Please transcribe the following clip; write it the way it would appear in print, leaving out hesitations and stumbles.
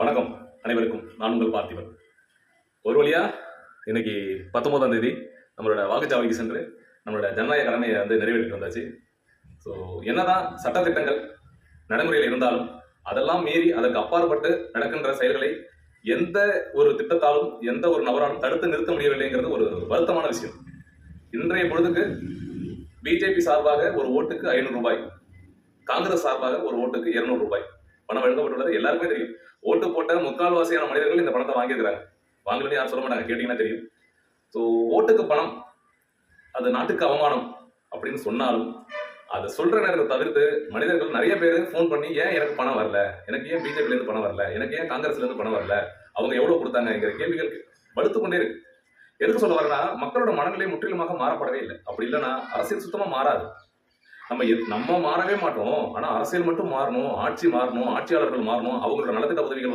வணக்கம் அனைவருக்கும். நான் உங்கள் பார்த்திபன். ஒரு வழியா இன்னைக்கு 19ஆம் தேதி நம்மளோட வாக்குச்சாவடிக்கு சென்று நம்மளோட ஜனநாயக கடமையை நிறைவேற்றிட்டு வந்தாச்சு. ஸோ என்னதான் சட்டத்திட்டங்கள் நடைமுறையில் இருந்தாலும் அதெல்லாம் மீறி அதற்கு அப்பாற்பட்டு நடக்கின்ற செயல்களை எந்த ஒரு திட்டத்தாலும் எந்த ஒரு நபராலும் தடுத்து நிறுத்த முடியவில்லைங்கிறது ஒரு வருத்தமான விஷயம். இன்றைய பொழுதுக்கு பிஜேபி சார்பாக ஒரு ஓட்டுக்கு 500 ரூபாய், காங்கிரஸ் சார்பாக ஒரு ஓட்டுக்கு 200 ரூபாய் பணம் வழங்கப்பட்டுள்ளது. எல்லாருக்குமே தெரியும். ஓட்டு போட்ட முக்கால்வாசியான மனிதர்கள் இந்த பணத்தை வாங்கியிருக்கிறாங்க. வாங்கலன்னு யாரும் சொல்ல மாட்டாங்க, கேட்டீங்கன்னா தெரியும். ஸோ ஓட்டுக்கு பணம் அது நாட்டுக்கு அவமானம் அப்படின்னு சொன்னாலும் அதை சொல்ற நேரத்தை தவிர்த்து மனிதர்கள் நிறைய பேர் ஃபோன் பண்ணி ஏன் எனக்கு பணம் வரல, எனக்கு ஏன் பிஜேபில இருந்து பணம் வரல, எனக்கு ஏன் காங்கிரஸ்ல இருந்து பணம் வரல, அவங்க எவ்வளவு கொடுத்தாங்கிற கேள்விகள் வலுத்து கொண்டே இருக்கு. எதுக்கு சொல்ல வரேன்னா, மக்களோட மனநிலை முற்றிலுமாக மாறப்படவே இல்லை. அப்படி இல்லைன்னா அரசியல் சுத்தமா மாறாது. நம்ம மாறவே மாட்டோம். ஆனா அரசியல் மட்டும் மாறணும், ஆட்சி மாறணும், ஆட்சியாளர்கள் மாறணும், அவங்களோட நலத்திட்ட உதவிகள்